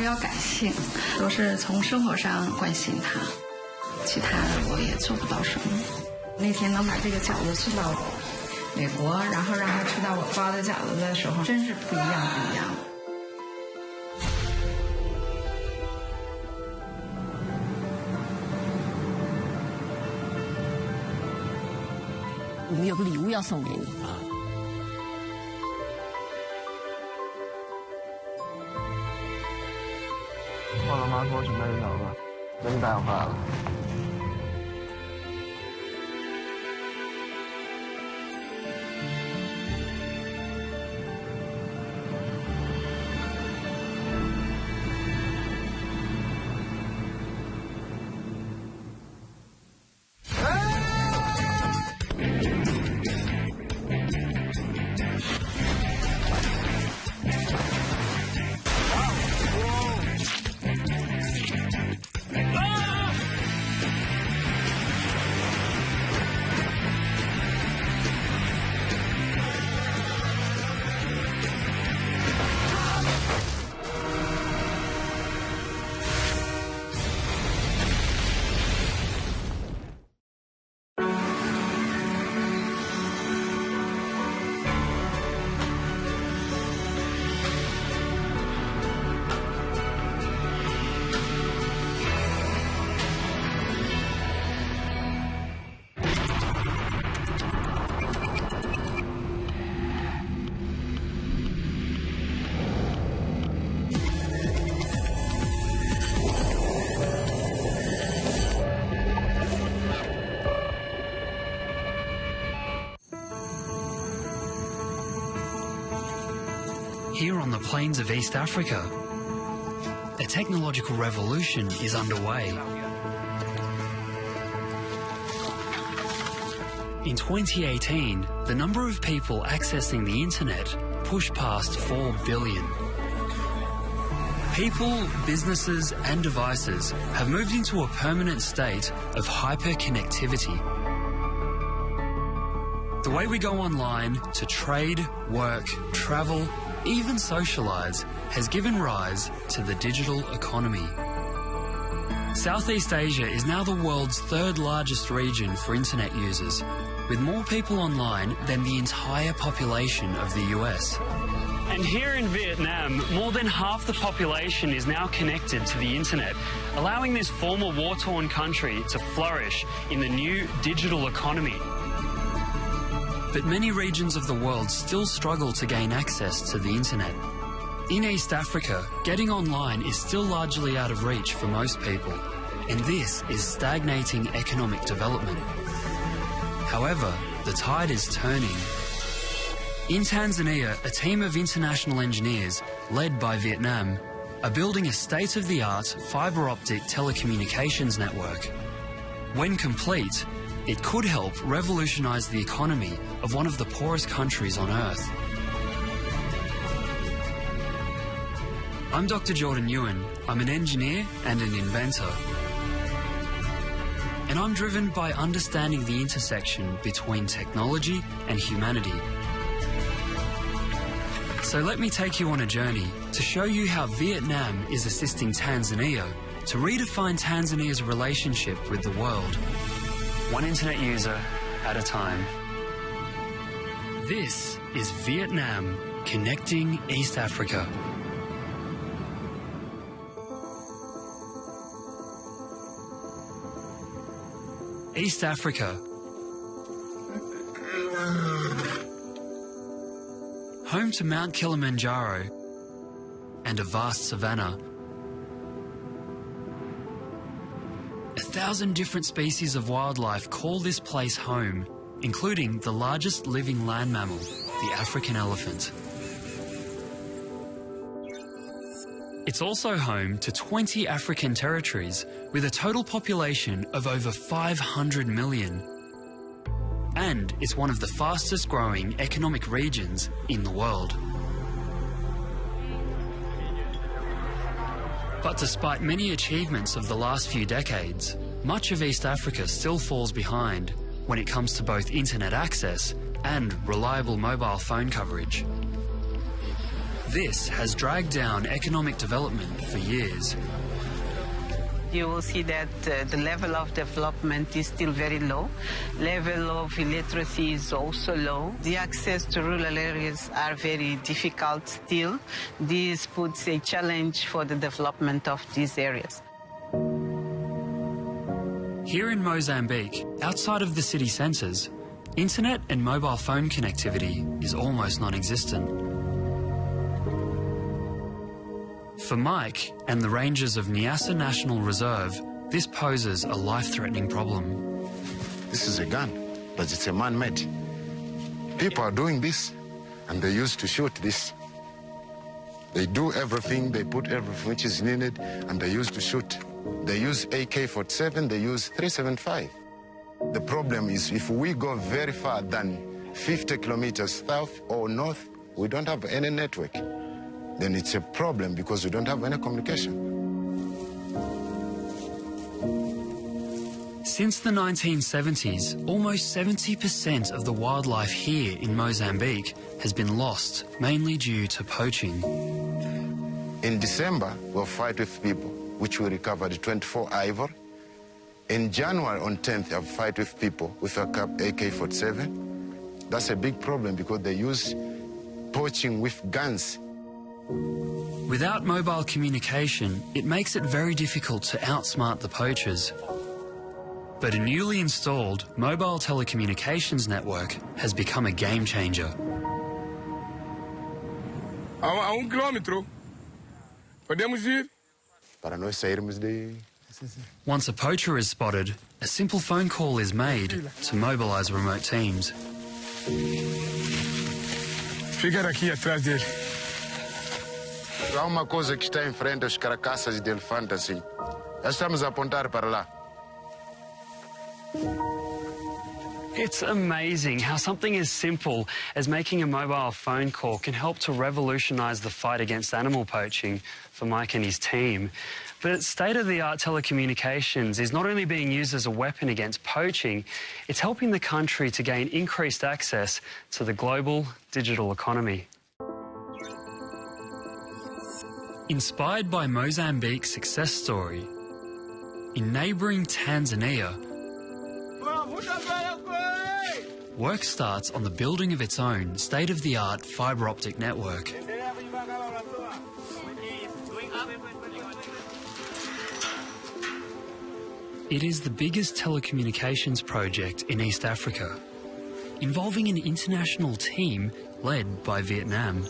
较感性，都是从生活上关心他，其他的我也做不到什么。那天能把这个饺子送到美国，然后让他吃到我包的饺子的时候，真是不一样不一样。我们有个礼物要送给你啊！我老媽給我準備咗啦，拎帶入去啦。Here on the plains of East Africa, a technological revolution is underway. In 2018, the number of people accessing the internet pushed past 4 billion. People, businesses and devices have moved into a permanent state of hyperconnectivity. The way we go online to trade, work, travel, even socialise has given rise to the digital economy. Southeast Asia is now the world's 3rd largest region for internet users, with more people online than the entire population of the US. And here in Vietnam, more than half the population is now connected to the internet, allowing this former war-torn country to flourish in the new digital economy. But many regions of the world still struggle to gain access to the internet. In East Africa, getting online is still largely out of reach for most people, and this is stagnating economic development. However, the tide is turning. In Tanzania, a team of international engineers, led by Vietnam, are building a state-of-the-art fibre-optic telecommunications network. When complete, it could help revolutionise the economy of one of the poorest countries on Earth. I'm Dr. Jordan Ewan. I'm an engineer and an inventor. And I'm driven by understanding the intersection between technology and humanity. So let me take you on a journey to show you how Vietnam is assisting Tanzania to redefine Tanzania's relationship with the world. One internet user at a time. This is Vietnam connecting East Africa. East Africa. Home to Mount Kilimanjaro and a vast savanna. 1,000 different species of wildlife call this place home, including the largest living land mammal, the African elephant. It's also home to 20 African territories with a total population of over 500 million. And it's one of the fastest growing economic regions in the world. But despite many achievements of the last few decades, much of East Africa still falls behind when it comes to both internet access and reliable mobile phone coverage. This has dragged down economic development for years. You will see that the level of development is still very low. Level of illiteracy is also low. The access to rural areas are very difficult still. This puts a challenge for the development of these areas. Here in Mozambique, outside of the city centres, internet and mobile phone connectivity is almost non-existent. For Mike and the rangers of Niassa National Reserve, this poses a life-threatening problem. This is a gun, but it's a man-made. People are doing this, and they used to shoot this. They do everything, they put everything which is needed, and they used to shoot. They use AK-47, they use 375. The problem is if we go very far than 50 kilometers south or north, we don't have any network. Then it's a problem because we don't have any communication. Since the 1970s, almost 70% of the wildlife here in Mozambique has been lost, mainly due to poaching. In December, we'll fight with people, which we recovered 24 ivory. In January, on 10th, I'll fight with people with a AK-47. That's a big problem because they use poaching with guns. Without mobile communication, it makes it very difficult to outsmart the poachers. But a newly installed mobile telecommunications network has become a game changer. A 1 quilômetro. Podemos ir? Para nós sairmos daí. Once a poacher is spotted, a simple phone call is made to mobilise remote teams. Ficar aqui atrás dele. Há uma coisa que está em frente às carcaças de elefante assim. Já estamos a apontar para lá. It's amazing how something as simple as making a mobile phone call can help to revolutionise the fight against animal poaching for Mike and his team. But state-of-the-art telecommunications is not only being used as a weapon against poaching, it's helping the country to gain increased access to the global digital economy. Inspired by Mozambique's success story, in neighbouring Tanzania, work starts on the building of its own state-of-the-art fibre optic network. It is the biggest telecommunications project in East Africa, involving an international team led by Vietnam.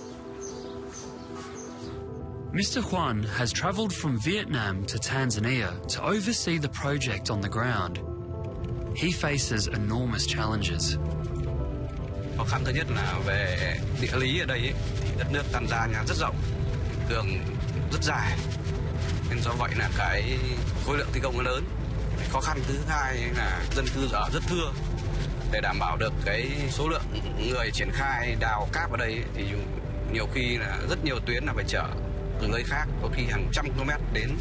Mr. Juan has travelled from Vietnam to Tanzania to oversee the project on the ground. He faces enormous challenges. Khó khăn thứ nhất là về địa lý ở đây ấy, thì đất nước Tanzania rất rộng, đường rất dài, nên do vậy là cái khối lượng thi công nó lớn. Khó khăn thứ hai là dân cư ở rất thưa. Để đảm bảo được cái số lượng người triển khai đào cáp ở đây ấy, thì nhiều khi là rất nhiều tuyến là phải chở từ nơi khác, có khi hàng trăm km đến.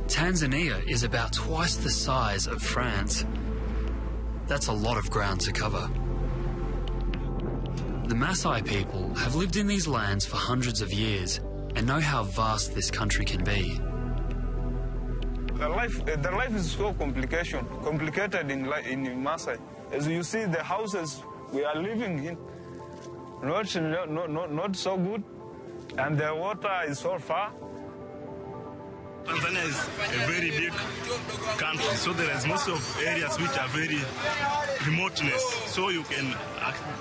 Tanzania is about twice the size of France. That's a lot of ground to cover. The Maasai people have lived in these lands for hundreds of years and know how vast this country can be. The life is so complicated in Maasai. As you see, the houses we are living in, not so good, and the water is so far. Tanzania is a very big country, so there is most of areas which are very remoteness. So you can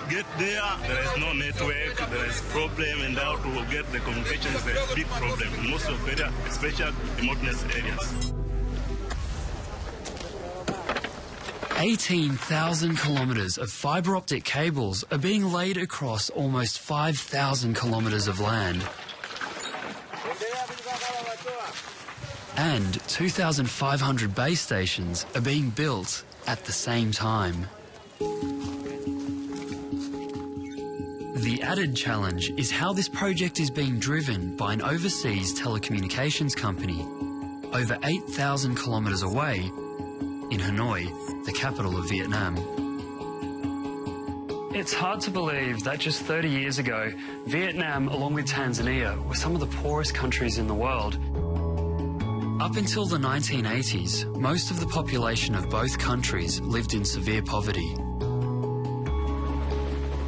get there is no network, there is problem, and how to get the communication is a big problem in most of areas, especially remoteness areas. 18,000 kilometres of fibre optic cables are being laid across almost 5,000 kilometres of land. And 2,500 base stations are being built at the same time. The added challenge is how this project is being driven by an overseas telecommunications company over 8,000 kilometres away in Hanoi, the capital of Vietnam. it's hard to believe that just 30 years ago, Vietnam, along with Tanzania, were some of the poorest countries in the world. Up until the 1980s, most of the population of both countries lived in severe poverty.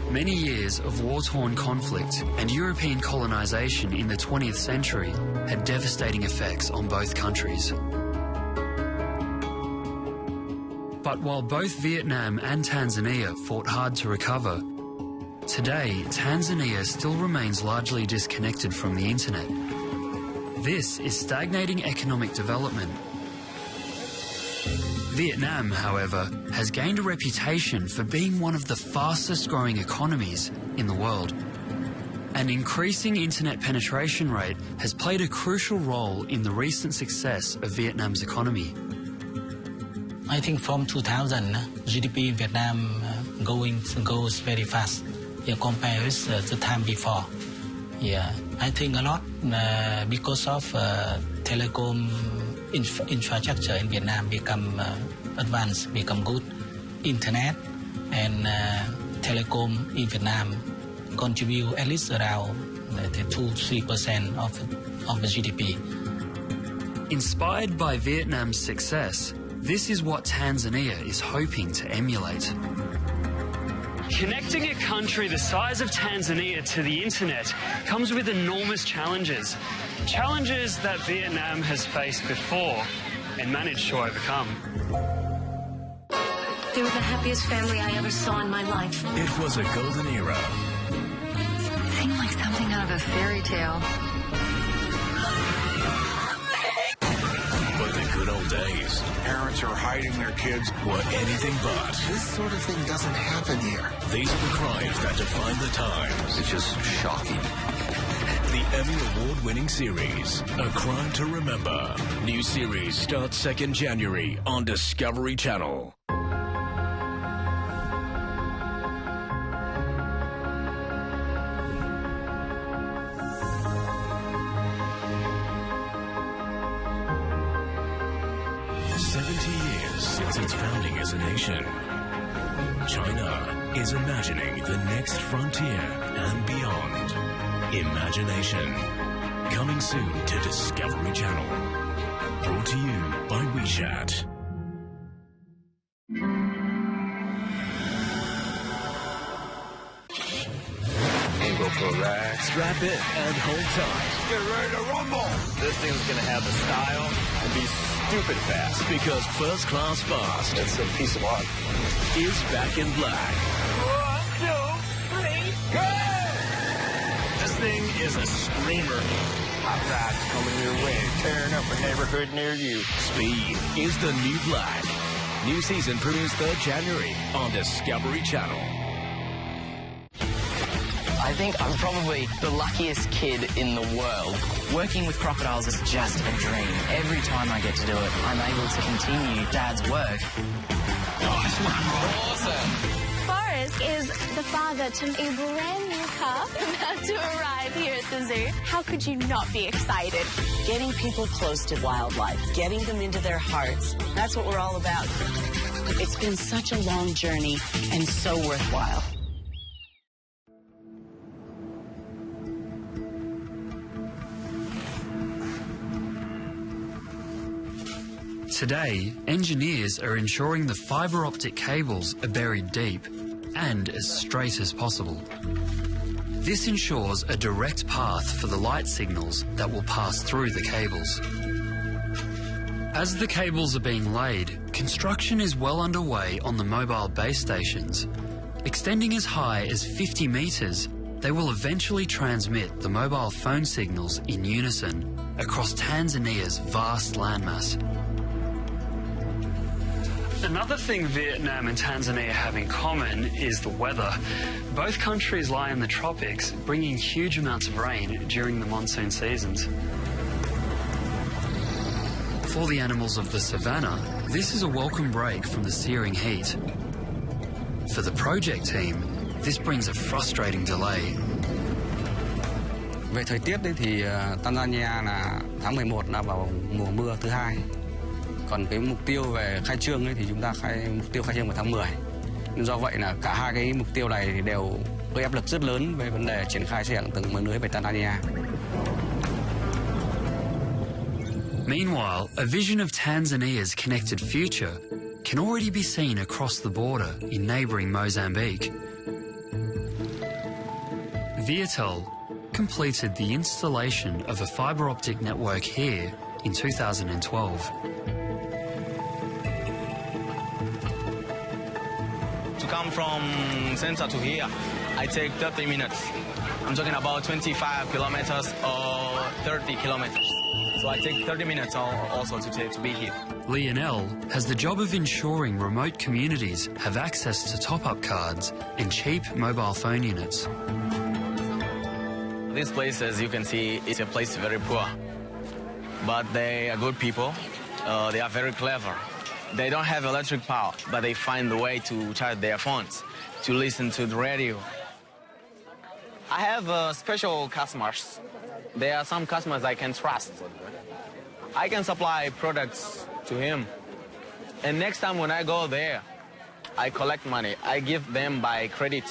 Many years of war-torn conflict and European colonization in the 20th century had devastating effects on both countries. But while both Vietnam and Tanzania fought hard to recover, today Tanzania still remains largely disconnected from the internet. This is stagnating economic development. Vietnam, however, has gained a reputation for being one of the fastest growing economies in the world. An increasing internet penetration rate has played a crucial role in the recent success of Vietnam's economy. I think from 2000, GDP in Vietnam goes very fast compared with the time before. Yeah, I think a lot because of telecom infrastructure in Vietnam become advanced, become good. Internet and telecom in Vietnam contribute at least around 2-3% of the GDP. Inspired by Vietnam's success, this is what Tanzania is hoping to emulate. Connecting a country the size of Tanzania to the internet comes with enormous challenges. Challenges that Vietnam has faced before and managed to overcome. They were the happiest family I ever saw in my life. It was a golden era. It seemed like something out of a fairy tale. But the good old days, parents are hiding their kids, were anything but. This sort of thing doesn't happen here. These are the crimes that define the times. It's just shocking. The Emmy Award-winning series, A Crime to Remember. New series starts 2nd January on Discovery Channel. Since its founding as a nation, China is imagining the next frontier and beyond. Imagination. Coming soon to Discovery Channel. Brought to you by WeChat. Go for a ride. Strap in and hold tight. Get ready to rumble. This thing's gonna have the style and be stupid fast. Because First Class Fast, it's a piece of art, is back in black. 1, 2, 3, go! This thing is a screamer. Hot rods coming your way, tearing up a neighborhood near you. Speed is the new black. New season premieres 3rd January on Discovery Channel. I think I'm probably the luckiest kid in the world. Working with crocodiles is just a dream. Every time I get to do it, I'm able to continue Dad's work. Awesome! Forrest is the father to a brand new cub about to arrive here at the zoo. How could you not be excited? Getting people close to wildlife, getting them into their hearts, that's what we're all about. It's been such a long journey and so worthwhile. Today, engineers are ensuring the fibre optic cables are buried deep and as straight as possible. This ensures a direct path for the light signals that will pass through the cables. As the cables are being laid, construction is well underway on the mobile base stations. Extending as high as 50 metres, they will eventually transmit the mobile phone signals in unison across Tanzania's vast landmass. Another thing Vietnam and Tanzania have in common is the weather. Both countries lie in the tropics, bringing huge amounts of rain during the monsoon seasons. For the animals of the savannah, this is a welcome break from the searing heat. For the project team, this brings a frustrating delay. Về thời tiết thì Tanzania là tháng 11 là vào mùa mưa thứ hai. Còn cái mục tiêu về khai trương thì chúng ta mục tiêu khai trương vào tháng 10. Nên do vậy là cả hai cái mục tiêu này thì đều gây áp lực rất lớn về vấn đề triển khai xây dựng tầng mạng lưới về Tanzania. Meanwhile, a vision of Tanzania's connected future can already be seen across the border in neighbouring Mozambique. Viettel completed the installation of a fibre optic network here in 2012. To come from center to here, I take 30 minutes. I'm talking about 25 kilometers or 30 kilometers. So I take 30 minutes also to be here. Lionel has the job of ensuring remote communities have access to top-up cards and cheap mobile phone units. This place, as you can see, is a place very poor. But they are good people. They are very clever. They don't have electric power, but they find the way to charge their phones, to listen to the radio. I have special customers. There are some customers I can trust. I can supply products to him. And next time when I go there, I collect money. I give them by credit.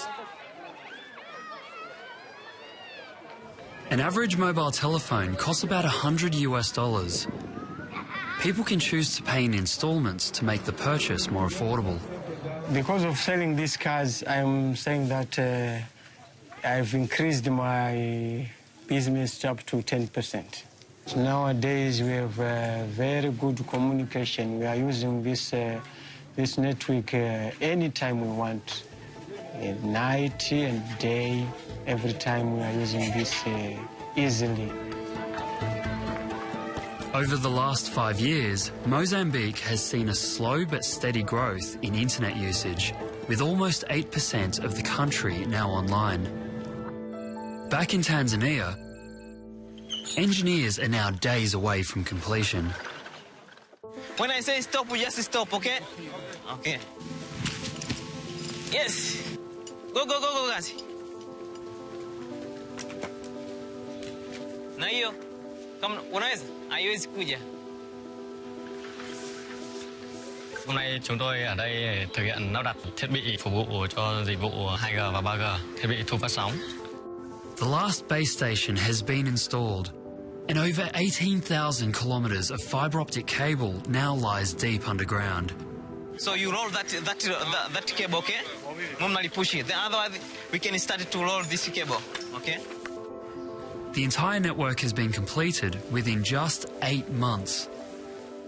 An average mobile telephone costs about $100 US. People can choose to pay in installments to make the purchase more affordable. Because of selling these cars, I'm saying that I've increased my business up to 10%. Nowadays, we have very good communication. We are using this network anytime we want, at night and day. Every time we are using this easily. Over the last 5 years, Mozambique has seen a slow but steady growth in internet usage, with almost 8% of the country now online. Back in Tanzania, engineers are now days away from completion. When I say stop, we just stop, okay? Okay. Yes. Go, guys. Na hiyo kama unaweza haiwezi kuja. Hôm nay chúng tôi ở đây thực hiện lắp đặt thiết bị phục vụ cho dịch vụ 2G và 3G, thiết bị thu phát sóng. The last base station has been installed, and over 18,000 kilometres of fibre optic cable now lies deep underground. So you roll that cable, okay? Normally push it. Then otherwise we can start to roll this cable, okay? The entire network has been completed within just 8 months.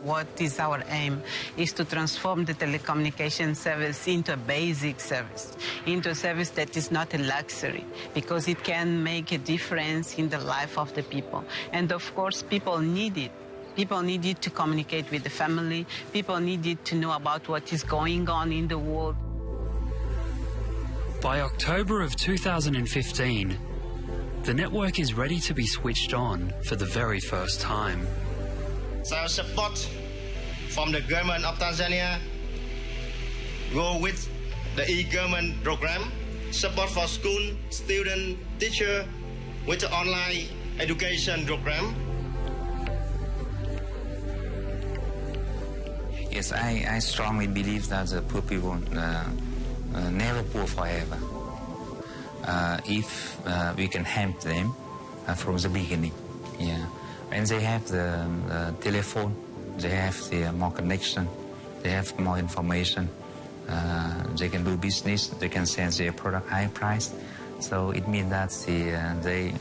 What is our aim is to transform the telecommunication service into a basic service, into a service that is not a luxury, because it can make a difference in the life of the people. And of course, people need it. People need it to communicate with the family. People need it to know about what is going on in the world. By October of 2015, the network is ready to be switched on for the very first time. So support from the government of Tanzania go with the e-government program, support for school, student, teacher with the online education program. Yes, I strongly believe that the poor people never poor forever. If we can help them from the beginning, yeah. When they have the telephone, they have the more connection, they have more information, they can do business, they can sell their product high price. So it means that they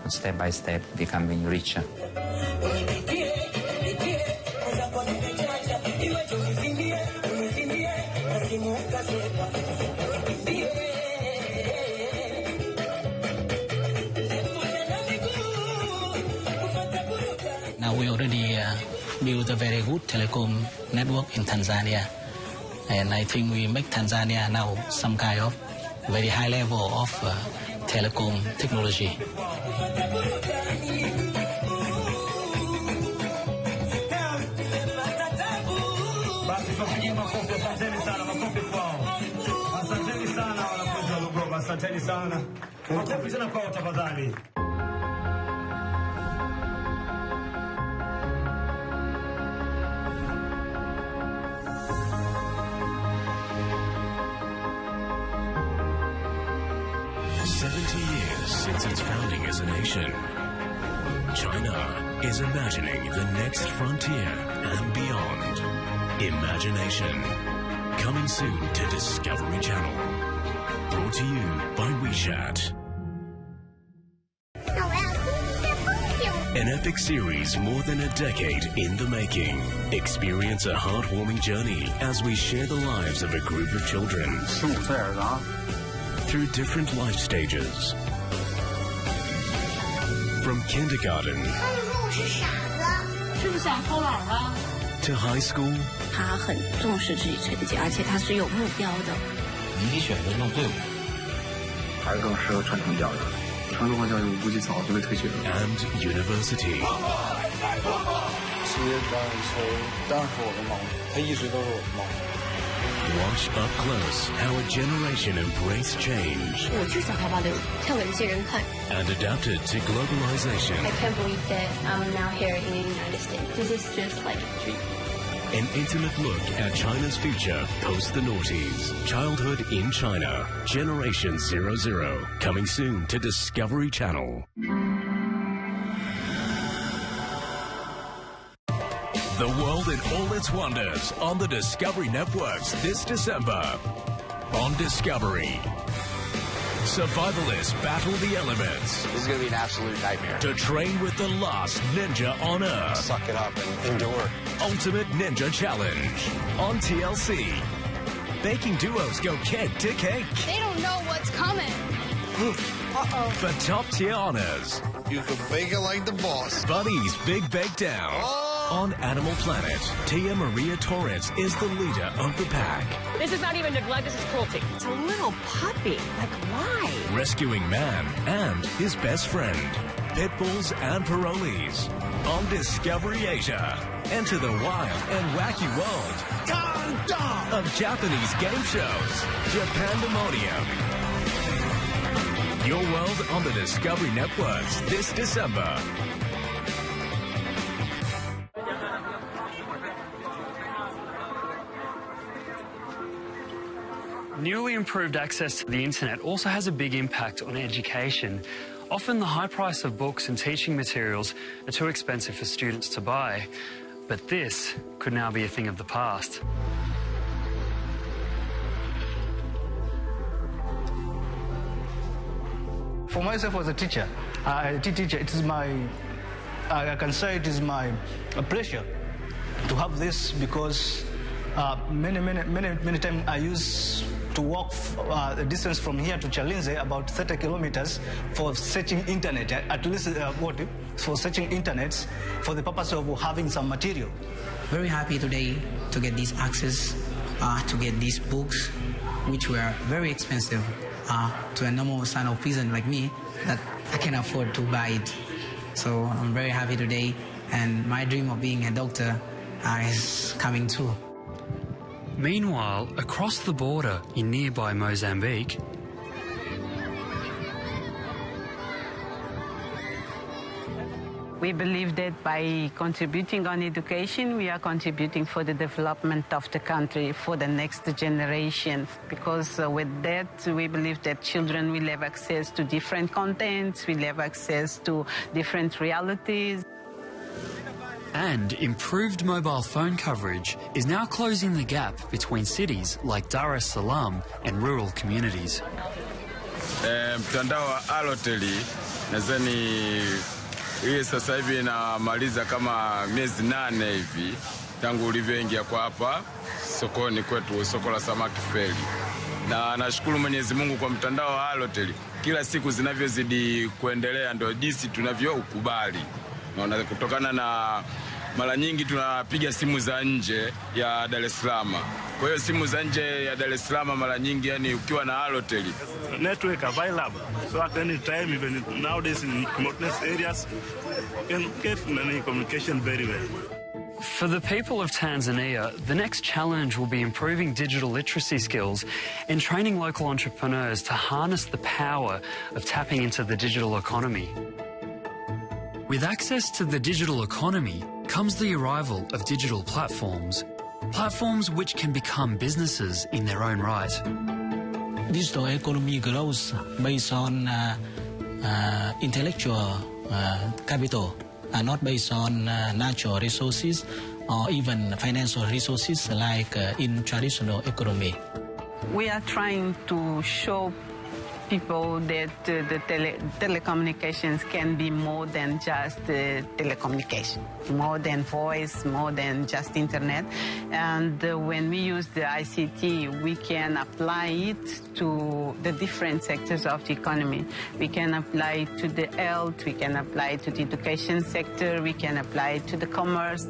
step by step becoming richer. Now we already built a very good telecom network in Tanzania, and I think we make Tanzania now some kind of very high level of telecom technology. Asanteni sana. Makofi tena kwao tafadhali. 70 years since its founding as a nation, China is imagining the next frontier and beyond. Imagination. Coming soon to Discovery Channel. Brought to you by WeChat. An epic series more than a decade in the making. Experience a heartwarming journey as we share the lives of a group of children through different life stages. From kindergarten to high school. 他很重视自己成绩，而且他是有目标的。你选择弄对，还是更适合传统教育。传统教育我估计早就被退学了。And university. 职业当然是我的梦，他一直都是我的梦。Watch up close how a generation embraced change. 我去上海芭蕾舞，跳给那些人看。And adapted to globalization. I can't believe that I'm now here in the United States. This is just like a dream. An intimate look at China's future post the noughties. Childhood in China. Generation 00. Coming soon to Discovery Channel. The world in all its wonders on the Discovery Networks this December. On Discovery. Survivalists battle the elements. This is going to be an absolute nightmare. To train with the last ninja on Earth. Suck it up and endure. Ultimate Ninja Challenge on TLC. Baking duos go cake to cake. They don't know what's coming. Uh-oh. For top tier honors. You can bake it like the boss. Buddy's Big Bake Down. On Animal Planet, Tia Maria Torres is the leader of the pack. This is not even neglect, this is cruelty. It's a little puppy. Like, why? Rescuing man and his best friend. Pitbulls and parolees. On Discovery Asia. Enter the wild and wacky world of Japanese game shows. Japandemonium. Your world on the Discovery Networks this December. Newly improved access to the internet also has a big impact on education. Often the high price of books and teaching materials are too expensive for students to buy. But this could now be a thing of the past. For myself as a teacher, it is I can say it is my pleasure to have this because many times I used to walk the distance from here to Chalinze, about 30 kilometers, for searching internet, at least for searching internet for the purpose of having some material. Very happy today to get this access, to get these books, which were very expensive to a normal son of peasant like me, that I can afford to buy it. So I'm very happy today, and my dream of being a doctor is coming true. Meanwhile, across the border in nearby Mozambique, we believe that by contributing on education, we are contributing for the development of the country for the next generation. Because with that, we believe that children will have access to different contents, will have access to different realities. And improved mobile phone coverage is now closing the gap between cities like Dar es Salaam and rural communities. Mtandao wa Viettel nadhani hii sasa hivi inamaliza kama miezi 8 hivi tangu ulivyoingia kwa hapa sokoni kwetu, soko la samaki Feli. Na nashukuru Mwenyezi Mungu kwa mtandao wa Viettel. Kila siku zinavyozidi kuendelea ndio jinsi tunavyoukubali. Na kutokana na mara nyingi tunapiga simu za nje ya Dar es Salaam. Kwa hiyo simu za nje ya Dar es Salaam mara nyingi yani ukiwa na Viettel network available, so at any time, even nowadays in mountainous areas, you can get many communication very well. For the people of Tanzania, the next challenge will be improving digital literacy skills and training local entrepreneurs to harness the power of tapping into the digital economy. With access to the digital economy comes the arrival of digital platforms. Platforms which can become businesses in their own right. digital economy grows based on intellectual capital, and not based on natural resources or even financial resources like in traditional economy. We are trying to show people that the telecommunications can be more than just telecommunication, more than voice, more than just internet. And when we use the ICT, we can apply it to the different sectors of the economy. We can apply it to the health, we can apply it to the education sector, we can apply it to the commerce.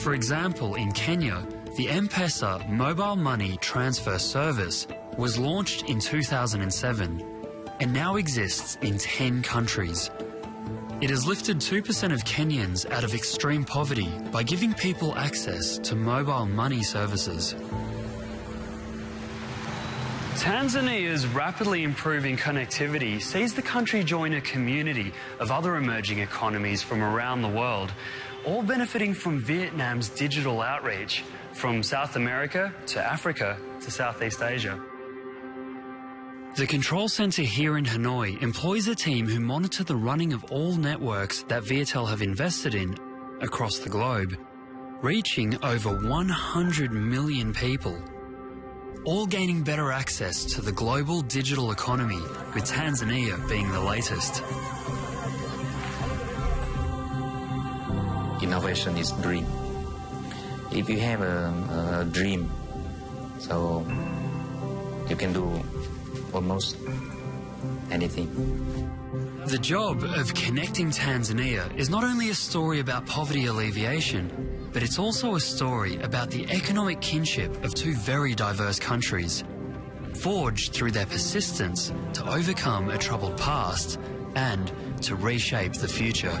For example, in Kenya, the M-Pesa mobile money transfer service was launched in 2007 and now exists in 10 countries. It has lifted 2% of Kenyans out of extreme poverty by giving people access to mobile money services. Tanzania's rapidly improving connectivity sees the country join a community of other emerging economies from around the world, all benefiting from Vietnam's digital outreach, from South America to Africa to Southeast Asia. The control centre here in Hanoi employs a team who monitor the running of all networks that Viettel have invested in across the globe, reaching over 100 million people, all gaining better access to the global digital economy, with Tanzania being the latest. Innovation is dream. If you have a dream, so you can do almost anything. The job of connecting Tanzania is not only a story about poverty alleviation, but it's also a story about the economic kinship of two very diverse countries, forged through their persistence to overcome a troubled past and to reshape the future.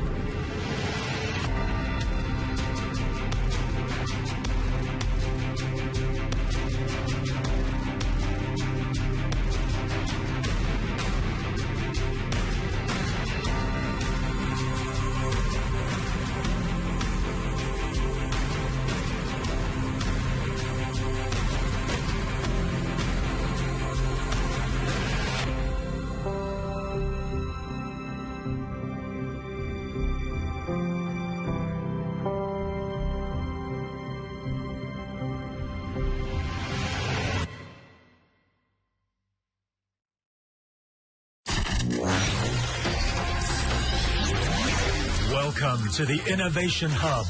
Welcome to the Innovation Hub,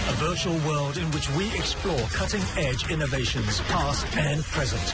a virtual world in which we explore cutting-edge innovations, past and present.